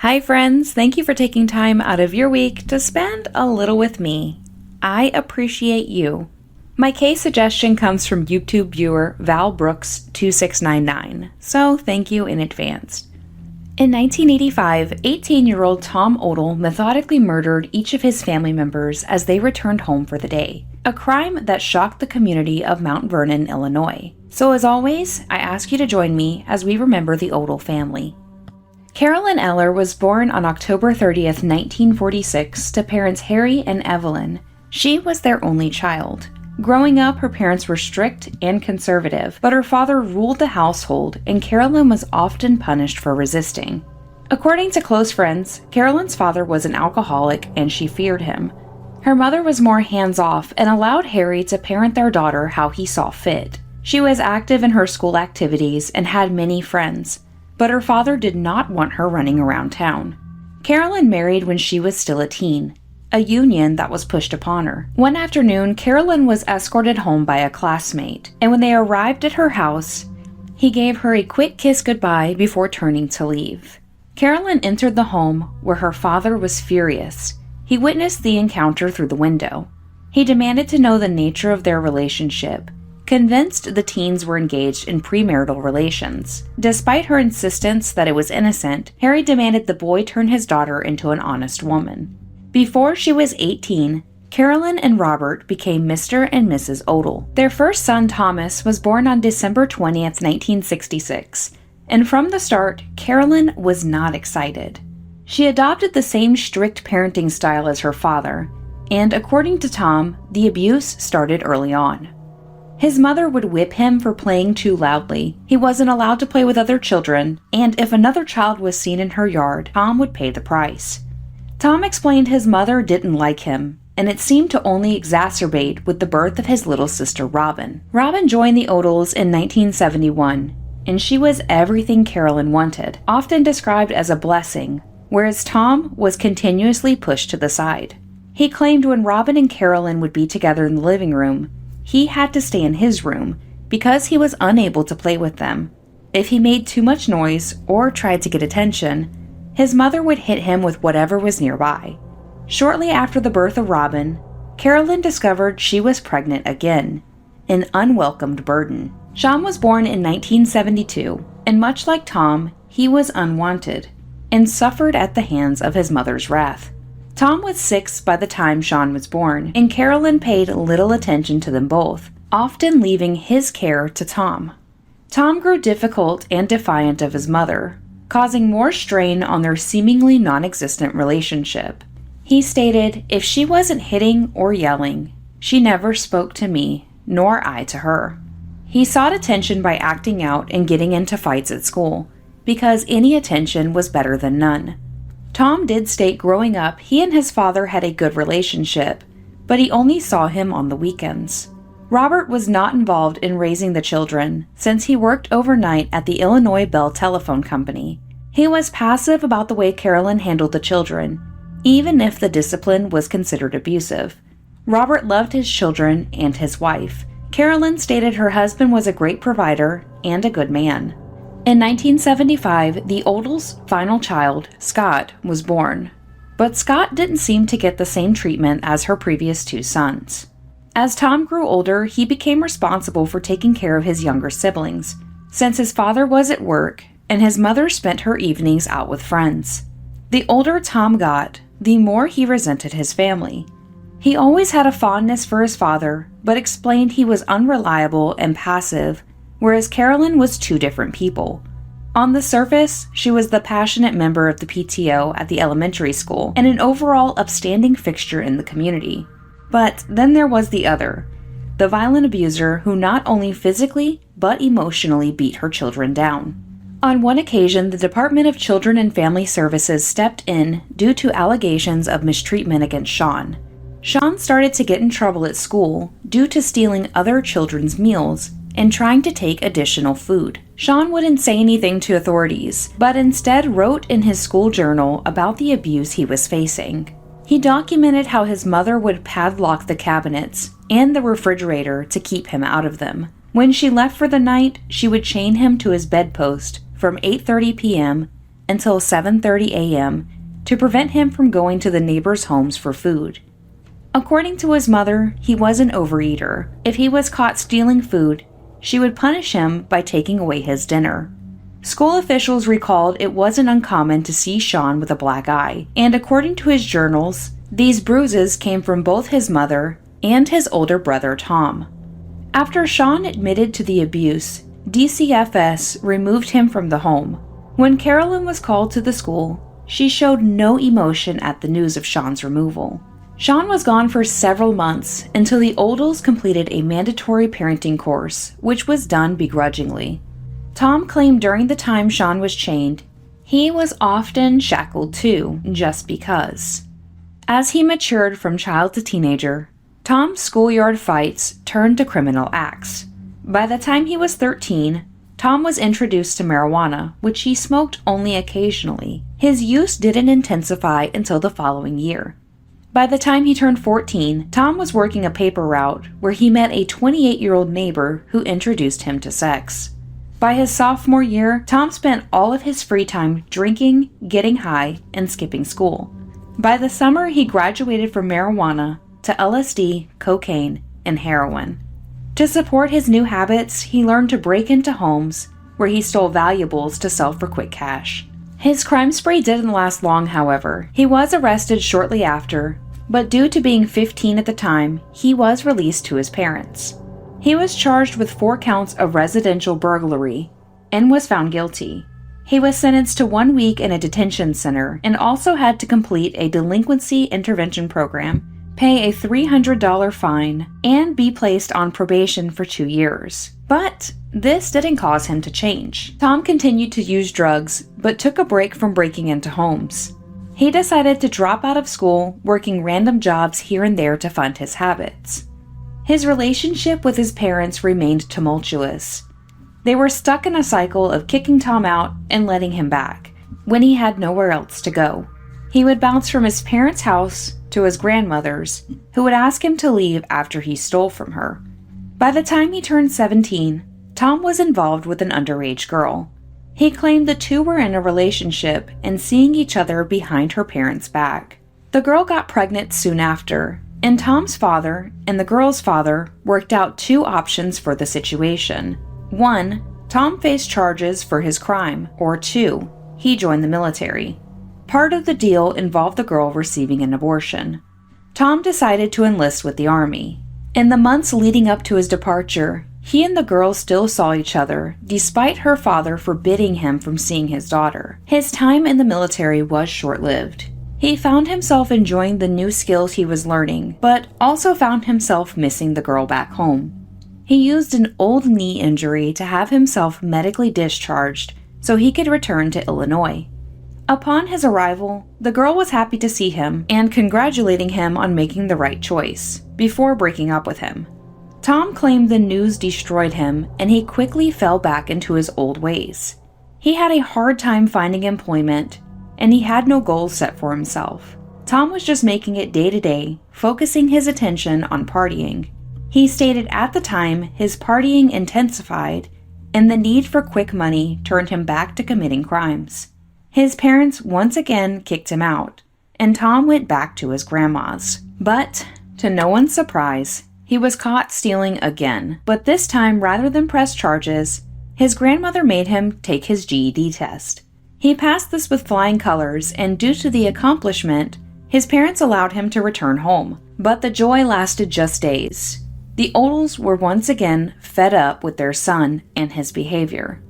Hi friends, thank you for taking time out of your week to spend a little with me. I appreciate you. My case suggestion comes from YouTube viewer Val Brooks 2699, so thank you in advance. In 1985, 18-year-old Tom Odle methodically murdered each of his family members as they returned home for the day, a crime that shocked the community of Mount Vernon, Illinois. So as always, I ask you to join me as we remember the Odle family. Carolyn Eller was born on October 30th, 1946, to parents Harry and Evelyn. She was their only child. Growing up, her parents were strict and conservative, but her father ruled the household, and Carolyn was often punished for resisting. According to close friends, Carolyn's father was an alcoholic and she feared him. Her mother was more hands-off and allowed Harry to parent their daughter how he saw fit. She was active in her school activities and had many friends, but her father did not want her running around town. Carolyn married when she was still a teen, a union that was pushed upon her. One afternoon, Carolyn was escorted home by a classmate, and when they arrived at her house, he gave her a quick kiss goodbye before turning to leave. Carolyn entered the home where her father was furious. He witnessed the encounter through the window. He demanded to know the nature of their relationship, convinced the teens were engaged in premarital relations. Despite her insistence that it was innocent, Harry demanded the boy turn his daughter into an honest woman. Before she was 18, Carolyn and Robert became Mr. and Mrs. Odle. Their first son, Thomas, was born on December 20th, 1966, and from the start, Carolyn was not excited. She adopted the same strict parenting style as her father, and according to Tom, the abuse started early on. His mother would whip him for playing too loudly. He wasn't allowed to play with other children, and if another child was seen in her yard, Tom would pay the price. Tom explained his mother didn't like him, and it seemed to only exacerbate with the birth of his little sister Robin. Robin joined the Odles in 1971, and she was everything Carolyn wanted, often described as a blessing, whereas Tom was continuously pushed to the side. He claimed when Robin and Carolyn would be together in the living room, he had to stay in his room because he was unable to play with them. If he made too much noise or tried to get attention, his mother would hit him with whatever was nearby. Shortly after the birth of Robin, Carolyn discovered she was pregnant again, an unwelcomed burden. Sean was born in 1972, and much like Tom, he was unwanted and suffered at the hands of his mother's wrath. Tom was 6 by the time Sean was born, and Carolyn paid little attention to them both, often leaving his care to Tom. Tom grew difficult and defiant of his mother, causing more strain on their seemingly non-existent relationship. He stated, "If she wasn't hitting or yelling, she never spoke to me, nor I to her." He sought attention by acting out and getting into fights at school, because any attention was better than none. Tom did state growing up he and his father had a good relationship, but he only saw him on the weekends. Robert was not involved in raising the children since he worked overnight at the Illinois Bell Telephone Company. He was passive about the way Carolyn handled the children, even if the discipline was considered abusive. Robert loved his children and his wife. Carolyn stated her husband was a great provider and a good man. In 1975, the Odles' final child, Scott, was born. But Scott didn't seem to get the same treatment as her previous 2 sons. As Tom grew older, he became responsible for taking care of his younger siblings, since his father was at work and his mother spent her evenings out with friends. The older Tom got, the more he resented his family. He always had a fondness for his father, but explained he was unreliable and passive, whereas Carolyn was 2 different people. On the surface, she was the passionate member of the PTO at the elementary school and an overall upstanding fixture in the community. But then there was the other, the violent abuser who not only physically but emotionally beat her children down. On one occasion, the Department of Children and Family Services stepped in due to allegations of mistreatment against Sean. Sean started to get in trouble at school due to stealing other children's meals and trying to take additional food. Sean wouldn't say anything to authorities, but instead wrote in his school journal about the abuse he was facing. He documented how his mother would padlock the cabinets and the refrigerator to keep him out of them. When she left for the night, she would chain him to his bedpost from 8:30 p.m. until 7:30 a.m. to prevent him from going to the neighbors' homes for food. According to his mother, he was an overeater. If he was caught stealing food, she would punish him by taking away his dinner. School officials recalled it wasn't uncommon to see Sean with a black eye, and according to his journals, these bruises came from both his mother and his older brother Tom. After Sean admitted to the abuse, DCFS removed him from the home. When Carolyn was called to the school, she showed no emotion at the news of Sean's removal. Sean was gone for several months until the Odles completed a mandatory parenting course, which was done begrudgingly. Tom claimed during the time Sean was chained, he was often shackled too, just because. As he matured from child to teenager, Tom's schoolyard fights turned to criminal acts. By the time he was 13, Tom was introduced to marijuana, which he smoked only occasionally. His use didn't intensify until the following year. By the time he turned 14, Tom was working a paper route where he met a 28-year-old neighbor who introduced him to sex. By his sophomore year, Tom spent all of his free time drinking, getting high, and skipping school. By the summer, he graduated from marijuana to LSD, cocaine, and heroin. To support his new habits, he learned to break into homes where he stole valuables to sell for quick cash. His crime spree didn't last long, however. He was arrested shortly after, but due to being 15 at the time, he was released to his parents. He was charged with 4 counts of residential burglary and was found guilty. He was sentenced to 1 week in a detention center and also had to complete a delinquency intervention program, pay a $300 fine, and be placed on probation for 2 years. But this didn't cause him to change. Tom continued to use drugs, but took a break from breaking into homes. He decided to drop out of school, working random jobs here and there to fund his habits. His relationship with his parents remained tumultuous. They were stuck in a cycle of kicking Tom out and letting him back, when he had nowhere else to go. He would bounce from his parents' house to his grandmother's, who would ask him to leave after he stole from her. By the time he turned 17, Tom was involved with an underage girl. He claimed the two were in a relationship and seeing each other behind her parents' back. The girl got pregnant soon after, and Tom's father and the girl's father worked out 2 options for the situation. 1, Tom faced charges for his crime, or 2, he joined the military. Part of the deal involved the girl receiving an abortion. Tom decided to enlist with the Army. In the months leading up to his departure, he and the girl still saw each other, despite her father forbidding him from seeing his daughter. His time in the military was short-lived. He found himself enjoying the new skills he was learning, but also found himself missing the girl back home. He used an old knee injury to have himself medically discharged so he could return to Illinois. Upon his arrival, the girl was happy to see him and congratulating him on making the right choice, before breaking up with him. Tom claimed the news destroyed him and he quickly fell back into his old ways. He had a hard time finding employment and he had no goals set for himself. Tom was just making it day to day, focusing his attention on partying. He stated at the time his partying intensified and the need for quick money turned him back to committing crimes. His parents once again kicked him out, and Tom went back to his grandma's. But, to no one's surprise, he was caught stealing again. But this time, rather than press charges, his grandmother made him take his GED test. He passed this with flying colors, and due to the accomplishment, his parents allowed him to return home. But the joy lasted just days. The Odles were once again fed up with their son and his behavior.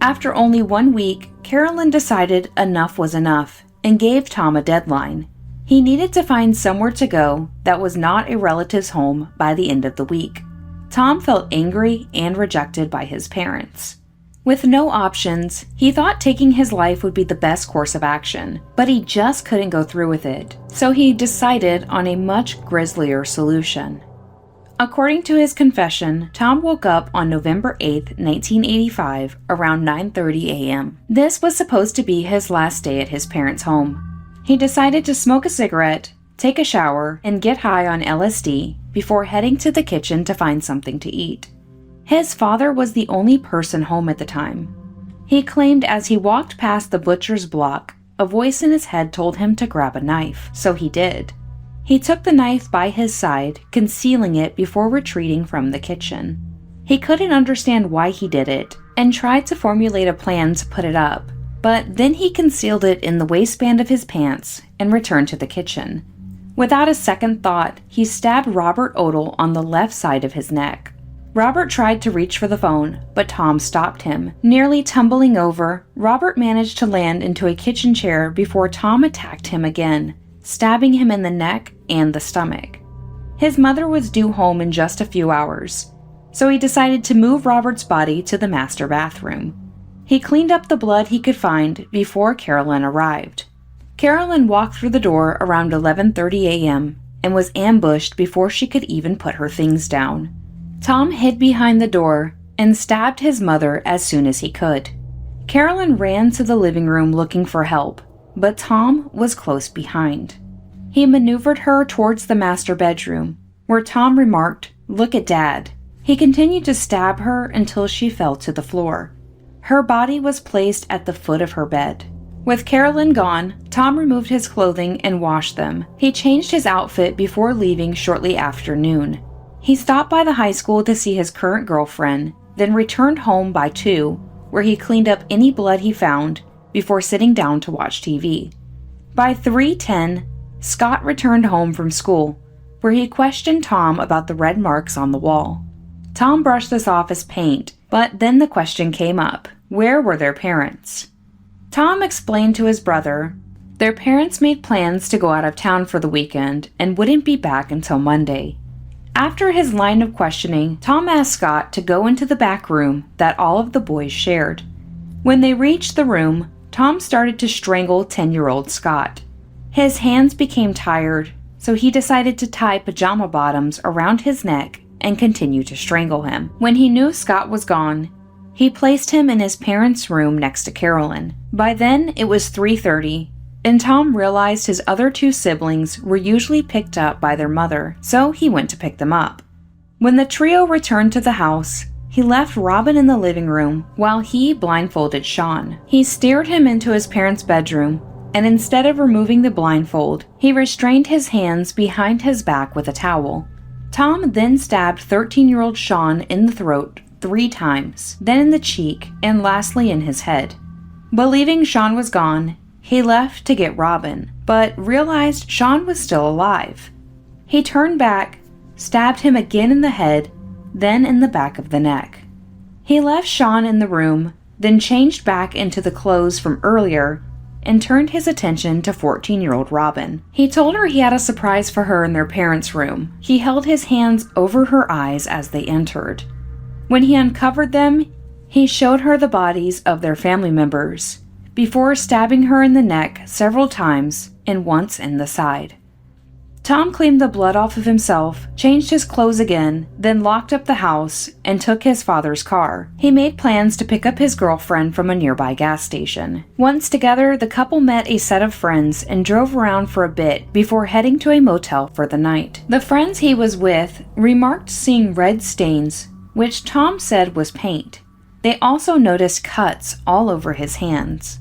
After only 1 week, Carolyn decided enough was enough and gave Tom a deadline. He needed to find somewhere to go that was not a relative's home by the end of the week. Tom felt angry and rejected by his parents. With no options, he thought taking his life would be the best course of action, but he just couldn't go through with it, so he decided on a much grislier solution. According to his confession, Tom woke up on November 8, 1985, around 9:30 a.m. This was supposed to be his last day at his parents' home. He decided to smoke a cigarette, take a shower, and get high on LSD before heading to the kitchen to find something to eat. His father was the only person home at the time. He claimed as he walked past the butcher's block, a voice in his head told him to grab a knife, so he did. He took the knife by his side, concealing it before retreating from the kitchen. He couldn't understand why he did it, and tried to formulate a plan to put it up, but then he concealed it in the waistband of his pants and returned to the kitchen. Without a second thought, he stabbed Robert Odle on the left side of his neck. Robert tried to reach for the phone, but Tom stopped him. Nearly tumbling over, Robert managed to land into a kitchen chair before Tom attacked him again, stabbing him in the neck and the stomach. His mother was due home in just a few hours, so he decided to move Robert's body to the master bathroom. He cleaned up the blood he could find before Carolyn arrived. Carolyn walked through the door around 11:30 a.m. and was ambushed before she could even put her things down. Tom hid behind the door and stabbed his mother as soon as he could. Carolyn ran to the living room looking for help, but Tom was close behind. He maneuvered her towards the master bedroom, where Tom remarked, "Look at Dad." He continued to stab her until she fell to the floor. Her body was placed at the foot of her bed. With Carolyn gone, Tom removed his clothing and washed them. He changed his outfit before leaving shortly after noon. He stopped by the high school to see his current girlfriend, then returned home by 2, where he cleaned up any blood he found before sitting down to watch TV. By 3:10, Scott returned home from school, where he questioned Tom about the red marks on the wall. Tom brushed this off as paint, but then the question came up: where were their parents? Tom explained to his brother their parents made plans to go out of town for the weekend and wouldn't be back until Monday. After his line of questioning, Tom asked Scott to go into the back room that all of the boys shared. When they reached the room, Tom started to strangle 10-year-old Scott. His hands became tired, so he decided to tie pajama bottoms around his neck and continue to strangle him. When he knew Scott was gone, he placed him in his parents' room next to Carolyn. By then, it was 3:30, and Tom realized his other 2 siblings were usually picked up by their mother, so he went to pick them up. When the trio returned to the house, he left Robin in the living room while he blindfolded Sean. He steered him into his parents' bedroom, and instead of removing the blindfold, he restrained his hands behind his back with a towel. Tom then stabbed 13-year-old Sean in the throat 3 times, then in the cheek, and lastly in his head. Believing Sean was gone, he left to get Robin, but realized Sean was still alive. He turned back, stabbed him again in the head, then in the back of the neck. He left Sean in the room, then changed back into the clothes from earlier and turned his attention to 14-year-old Robin. He told her he had a surprise for her in their parents' room. He held his hands over her eyes as they entered. When he uncovered them, he showed her the bodies of their family members, before stabbing her in the neck several times and once in the side. Tom cleaned the blood off of himself, changed his clothes again, then locked up the house and took his father's car. He made plans to pick up his girlfriend from a nearby gas station. Once together, the couple met a set of friends and drove around for a bit before heading to a motel for the night. The friends he was with remarked seeing red stains, which Tom said was paint. They also noticed cuts all over his hands.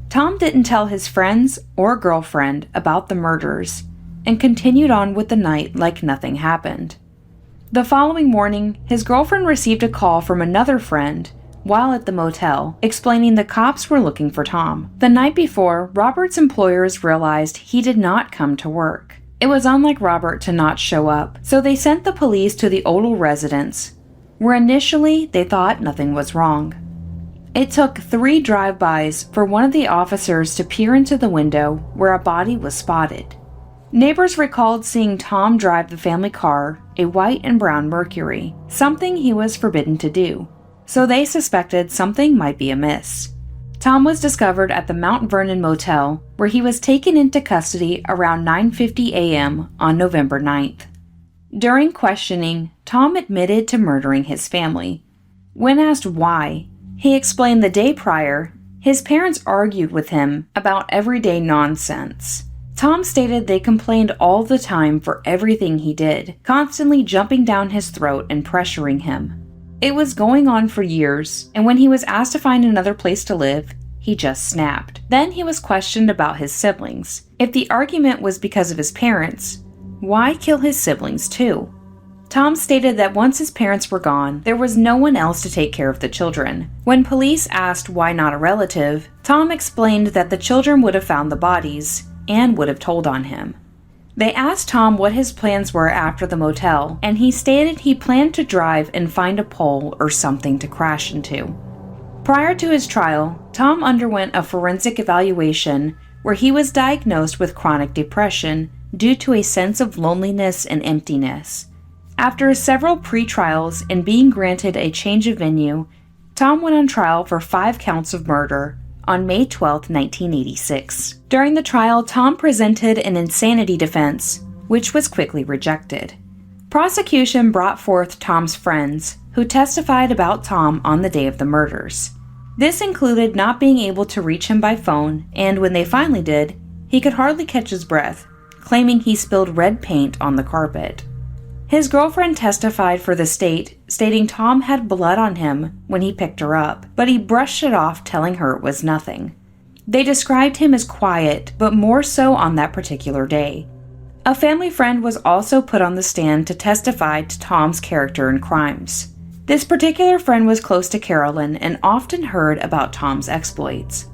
Tom didn't tell his friends or girlfriend about the murders and continued on with the night like nothing happened. The following morning, his girlfriend received a call from another friend while at the motel, explaining the cops were looking for Tom. The night before, Robert's employers realized he did not come to work. It was unlike Robert to not show up, so they sent the police to the Odle residence, where initially they thought nothing was wrong. It took 3 drive-bys for one of the officers to peer into the window where a body was spotted. Neighbors recalled seeing Tom drive the family car, a white and brown Mercury, something he was forbidden to do, so they suspected something might be amiss. Tom was discovered at the Mount Vernon Motel, where he was taken into custody around 9:50 a.m. on November 9th. During questioning, Tom admitted to murdering his family. When asked why, he explained the day prior, his parents argued with him about everyday nonsense. Tom stated they complained all the time for everything he did, constantly jumping down his throat and pressuring him. It was going on for years, and when he was asked to find another place to live, he just snapped. Then he was questioned about his siblings. If the argument was because of his parents, why kill his siblings too? Tom stated that once his parents were gone, there was no one else to take care of the children. When police asked why not a relative, Tom explained that the children would have found the bodies and would have told on him. They asked Tom what his plans were after the motel, and he stated he planned to drive and find a pole or something to crash into. Prior to his trial, Tom underwent a forensic evaluation where he was diagnosed with chronic depression due to a sense of loneliness and emptiness. After several pre-trials and being granted a change of venue, Tom went on trial for 5 counts of murder on May 12, 1986. During the trial, Tom presented an insanity defense, which was quickly rejected. Prosecution brought forth Tom's friends, who testified about Tom on the day of the murders. This included not being able to reach him by phone, and when they finally did, he could hardly catch his breath, claiming he spilled red paint on the carpet. His girlfriend testified for the state, stating Tom had blood on him when he picked her up, but he brushed it off, telling her it was nothing. They described him as quiet, but more so on that particular day. A family friend was also put on the stand to testify to Tom's character and crimes. This particular friend was close to Carolyn and often heard about Tom's exploits.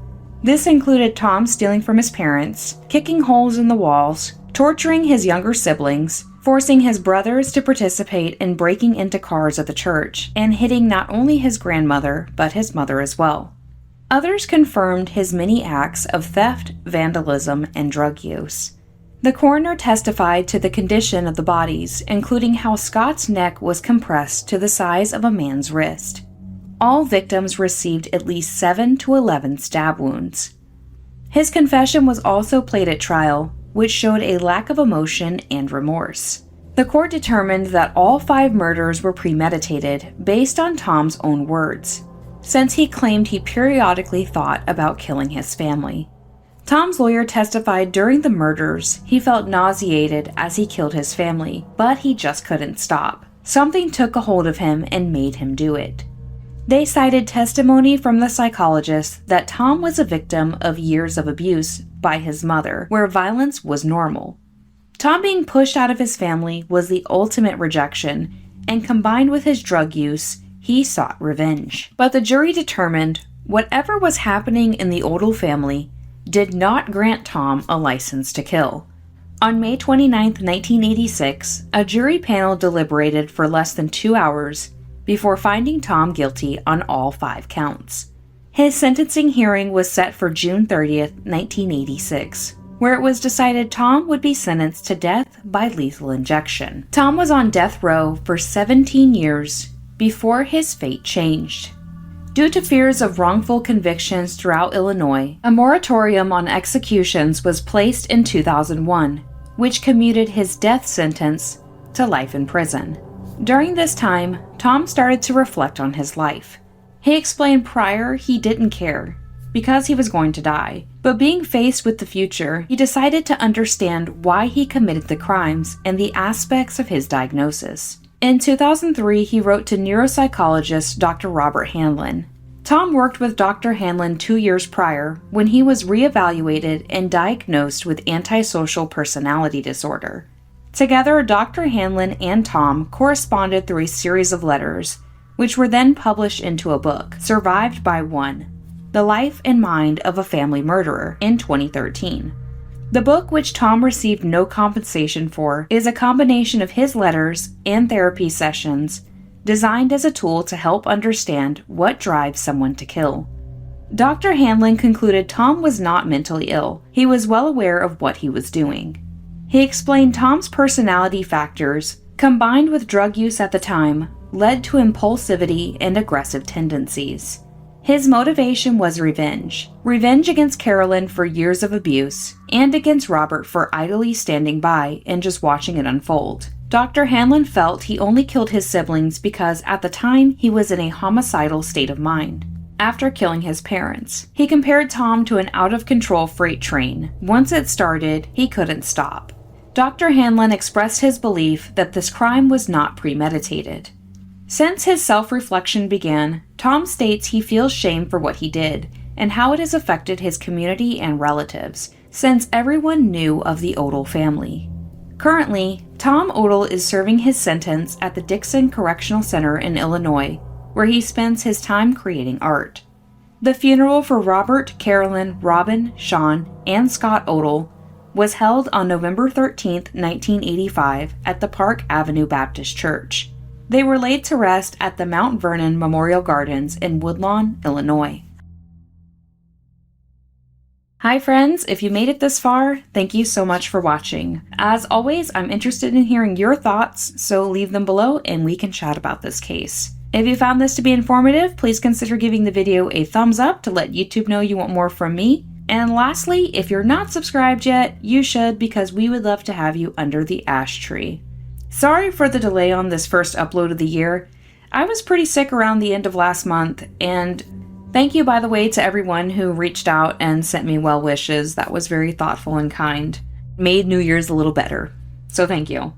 This included Tom stealing from his parents, kicking holes in the walls, torturing his younger siblings, forcing his brothers to participate in breaking into cars at the church, and hitting not only his grandmother, but his mother as well. Others confirmed his many acts of theft, vandalism, and drug use. The coroner testified to the condition of the bodies, including how Scott's neck was compressed to the size of a man's wrist. All victims received at least 7 to 11 stab wounds. His confession was also played at trial, which showed a lack of emotion and remorse. The court determined that all 5 murders were premeditated based on Tom's own words, since he claimed he periodically thought about killing his family. Tom's lawyer testified during the murders he felt nauseated as he killed his family, but he just couldn't stop. Something took a hold of him and made him do it. They cited testimony from the psychologist that Tom was a victim of years of abuse by his mother, where violence was normal. Tom being pushed out of his family was the ultimate rejection, and combined with his drug use, he sought revenge. But the jury determined whatever was happening in the Odle family did not grant Tom a license to kill. On May 29, 1986, a jury panel deliberated for less than 2 hours before finding Tom guilty on all 5 counts. His sentencing hearing was set for June 30, 1986, where it was decided Tom would be sentenced to death by lethal injection. Tom was on death row for 17 years before his fate changed. Due to fears of wrongful convictions throughout Illinois, a moratorium on executions was placed in 2001, which commuted his death sentence to life in prison. During this time, Tom started to reflect on his life. He explained prior he didn't care, because he was going to die, but being faced with the future, he decided to understand why he committed the crimes and the aspects of his diagnosis. In 2003, he wrote to neuropsychologist Dr. Robert Hanlon. Tom worked with Dr. Hanlon 2 years prior when he was reevaluated and diagnosed with antisocial personality disorder. Together, Dr. Hanlon and Tom corresponded through a series of letters, which were then published into a book, Survived by One: The Life and Mind of a Family Murderer, in 2013. The book, which Tom received no compensation for, is a combination of his letters and therapy sessions designed as a tool to help understand what drives someone to kill. Dr. Hanlon concluded Tom was not mentally ill. He was well aware of what he was doing. He explained Tom's personality factors, combined with drug use at the time, led to impulsivity and aggressive tendencies. His motivation was revenge. Revenge against Carolyn for years of abuse, and against Robert for idly standing by and just watching it unfold. Dr. Hanlon felt he only killed his siblings because at the time he was in a homicidal state of mind. After killing his parents, he compared Tom to an out-of-control freight train. Once it started, he couldn't stop. Dr. Hanlon expressed his belief that this crime was not premeditated. Since his self-reflection began, Tom states he feels shame for what he did and how it has affected his community and relatives, since everyone knew of the Odle family. Currently, Tom Odle is serving his sentence at the Dixon Correctional Center in Illinois, where he spends his time creating art. The funeral for Robert, Carolyn, Robin, Sean, and Scott Odle was held on November 13, 1985 at the Park Avenue Baptist Church. They were laid to rest at the Mount Vernon Memorial Gardens in Woodlawn, Illinois. Hi friends, if you made it this far, thank you so much for watching. As always, I'm interested in hearing your thoughts, so leave them below and we can chat about this case. If you found this to be informative, please consider giving the video a thumbs up to let YouTube know you want more from me. And lastly, if you're not subscribed yet, you should, because we would love to have you under the ash tree. Sorry for the delay on this first upload of the year. I was pretty sick around the end of last month, and thank you, by the way, to everyone who reached out and sent me well wishes. That was very thoughtful and kind. Made New Year's a little better. So thank you.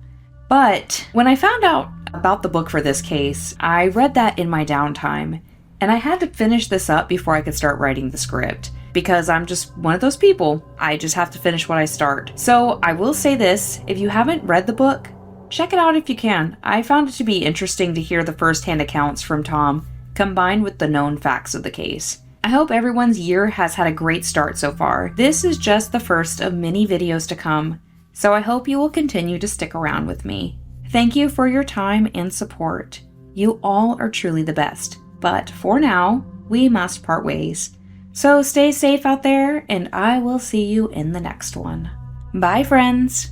But when I found out about the book for this case, I read that in my downtime, and I had to finish this up before I could start writing the script, because I'm just one of those people. I just have to finish what I start. So I will say this, if you haven't read the book, check it out if you can. I found it to be interesting to hear the first-hand accounts from Tom, combined with the known facts of the case. I hope everyone's year has had a great start so far. This is just the first of many videos to come, so I hope you will continue to stick around with me. Thank you for your time and support. You all are truly the best, but for now, we must part ways. So stay safe out there, and I will see you in the next one. Bye, friends!